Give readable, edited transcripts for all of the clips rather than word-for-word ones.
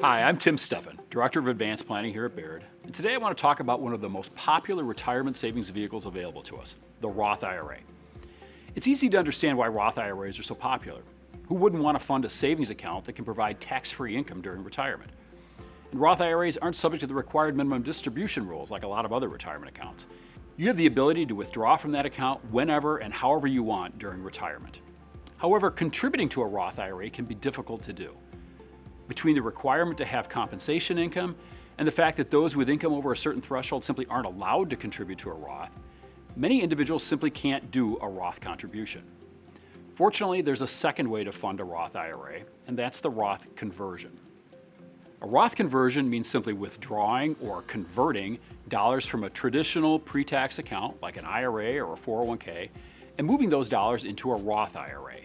Hi, I'm Tim Steffen, Director of Advanced Planning here at Baird, and today I want to talk about one of the most popular retirement savings vehicles available to us, the Roth IRA. It's easy to understand why Roth IRAs are so popular. Who wouldn't want to fund a savings account that can provide tax-free income during retirement? And Roth IRAs aren't subject to the required minimum distribution rules like a lot of other retirement accounts. You have the ability to withdraw from that account whenever and however you want during retirement. However, contributing to a Roth IRA can be difficult to do. Between the requirement to have compensation income and the fact that those with income over a certain threshold simply aren't allowed to contribute to a Roth, many individuals simply can't do a Roth contribution. Fortunately, there's a second way to fund a Roth IRA, and that's the Roth conversion. A Roth conversion means simply withdrawing or converting dollars from a traditional pre-tax account like an IRA or a 401k and moving those dollars into a Roth IRA.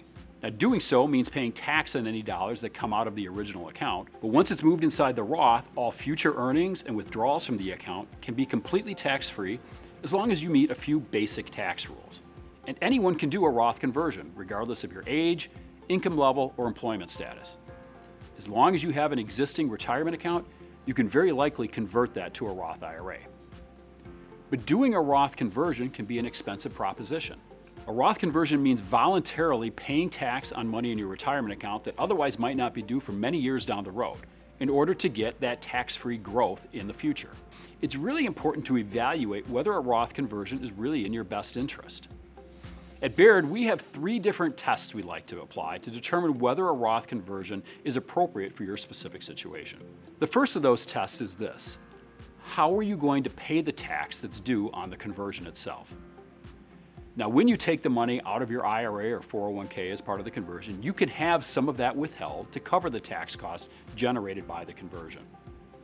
Now, doing so means paying tax on any dollars that come out of the original account, but once it's moved inside the Roth, all future earnings and withdrawals from the account can be completely tax-free as long as you meet a few basic tax rules. And anyone can do a Roth conversion, regardless of your age, income level, or employment status. As long as you have an existing retirement account, you can very likely convert that to a Roth IRA. But doing a Roth conversion can be an expensive proposition. A Roth conversion means voluntarily paying tax on money in your retirement account that otherwise might not be due for many years down the road in order to get that tax-free growth in the future. It's really important to evaluate whether a Roth conversion is really in your best interest. At Baird, we have 3 different tests we like to apply to determine whether a Roth conversion is appropriate for your specific situation. The first of those tests is this: how are you going to pay the tax that's due on the conversion itself? Now, when you take the money out of your IRA or 401k as part of the conversion, you can have some of that withheld to cover the tax costs generated by the conversion.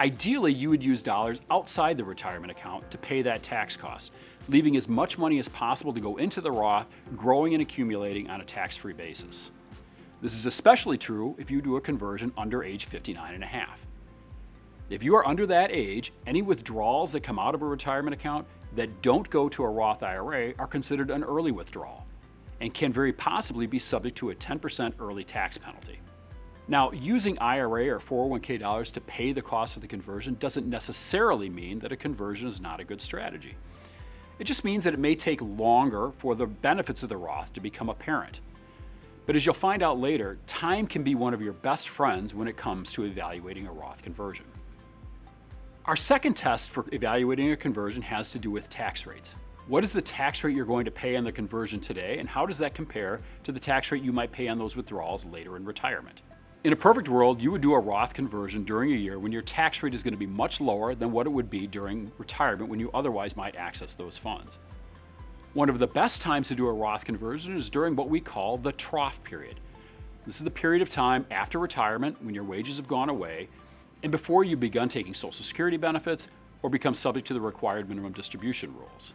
Ideally, you would use dollars outside the retirement account to pay that tax cost, leaving as much money as possible to go into the Roth, growing and accumulating on a tax-free basis. This is especially true if you do a conversion under age 59 and a half. If you are under that age, any withdrawals that come out of a retirement account that don't go to a Roth IRA are considered an early withdrawal and can very possibly be subject to a 10% early tax penalty. Now, using IRA or 401k dollars to pay the cost of the conversion doesn't necessarily mean that a conversion is not a good strategy. It just means that it may take longer for the benefits of the Roth to become apparent. But as you'll find out later, time can be one of your best friends when it comes to evaluating a Roth conversion. Our second test for evaluating a conversion has to do with tax rates. What is the tax rate you're going to pay on the conversion today, and how does that compare to the tax rate you might pay on those withdrawals later in retirement? In a perfect world, you would do a Roth conversion during a year when your tax rate is going to be much lower than what it would be during retirement when you otherwise might access those funds. One of the best times to do a Roth conversion is during what we call the trough period. This is the period of time after retirement when your wages have gone away and before you've begun taking Social Security benefits or become subject to the required minimum distribution rules.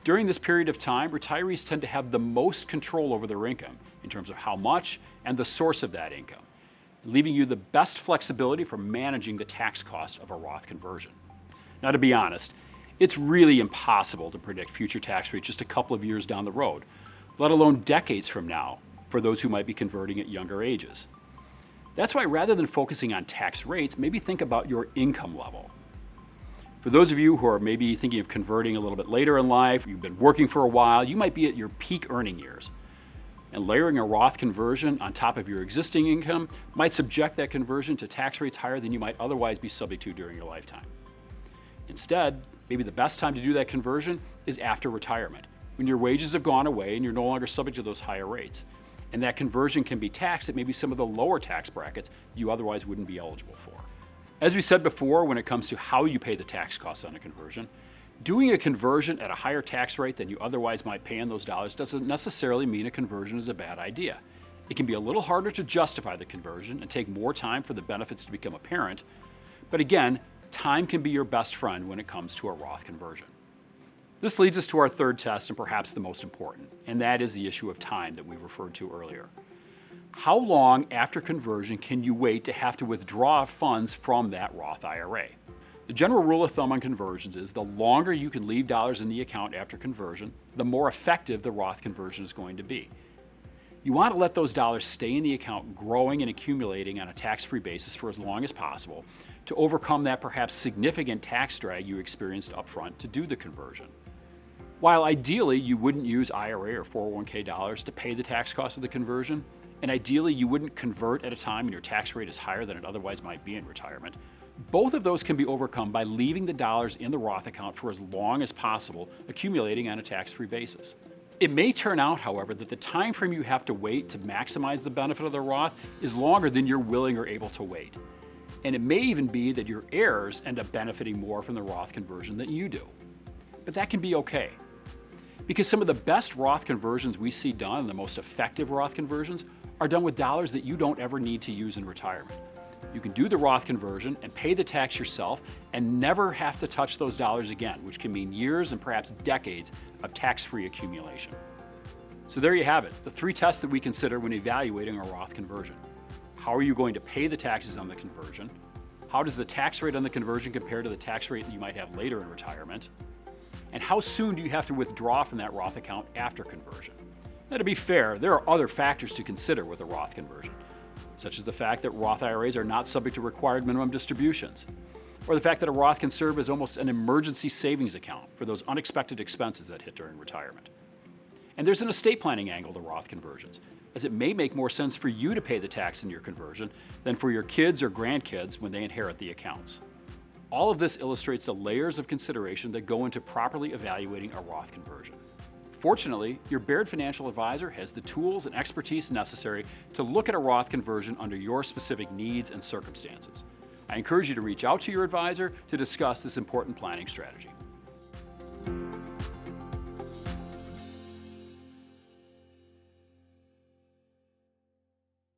During this period of time, retirees tend to have the most control over their income in terms of how much and the source of that income, leaving you the best flexibility for managing the tax cost of a Roth conversion. Now, to be honest, it's really impossible to predict future tax rates just a couple of years down the road, let alone decades from now, for those who might be converting at younger ages. That's why rather than focusing on tax rates, maybe think about your income level. For those of you who are maybe thinking of converting a little bit later in life, you've been working for a while, you might be at your peak earning years. And layering a Roth conversion on top of your existing income might subject that conversion to tax rates higher than you might otherwise be subject to during your lifetime. Instead, maybe the best time to do that conversion is after retirement, when your wages have gone away and you're no longer subject to those higher rates. And that conversion can be taxed at maybe some of the lower tax brackets you otherwise wouldn't be eligible for. As we said before, when it comes to how you pay the tax costs on a conversion, doing a conversion at a higher tax rate than you otherwise might pay on those dollars doesn't necessarily mean a conversion is a bad idea. It can be a little harder to justify the conversion and take more time for the benefits to become apparent, but again, time can be your best friend when it comes to a Roth conversion. This leads us to our third test, and perhaps the most important, and that is the issue of time that we referred to earlier. How long after conversion can you wait to have to withdraw funds from that Roth IRA? The general rule of thumb on conversions is the longer you can leave dollars in the account after conversion, the more effective the Roth conversion is going to be. You want to let those dollars stay in the account, growing and accumulating on a tax-free basis for as long as possible to overcome that perhaps significant tax drag you experienced upfront to do the conversion. While ideally you wouldn't use IRA or 401k dollars to pay the tax cost of the conversion, and ideally you wouldn't convert at a time when your tax rate is higher than it otherwise might be in retirement, both of those can be overcome by leaving the dollars in the Roth account for as long as possible, accumulating on a tax-free basis. It may turn out, however, that the time frame you have to wait to maximize the benefit of the Roth is longer than you're willing or able to wait. And it may even be that your heirs end up benefiting more from the Roth conversion than you do. But that can be okay. Because some of the best Roth conversions we see done, and the most effective Roth conversions, are done with dollars that you don't ever need to use in retirement. You can do the Roth conversion and pay the tax yourself and never have to touch those dollars again, which can mean years and perhaps decades of tax-free accumulation. So there you have it, the 3 tests that we consider when evaluating a Roth conversion. How are you going to pay the taxes on the conversion? How does the tax rate on the conversion compare to the tax rate that you might have later in retirement? And how soon do you have to withdraw from that Roth account after conversion? Now, to be fair, there are other factors to consider with a Roth conversion, such as the fact that Roth IRAs are not subject to required minimum distributions, or the fact that a Roth can serve as almost an emergency savings account for those unexpected expenses that hit during retirement. And there's an estate planning angle to Roth conversions, as it may make more sense for you to pay the tax in your conversion than for your kids or grandkids when they inherit the accounts. All of this illustrates the layers of consideration that go into properly evaluating a Roth conversion. Fortunately, your Baird financial advisor has the tools and expertise necessary to look at a Roth conversion under your specific needs and circumstances. I encourage you to reach out to your advisor to discuss this important planning strategy.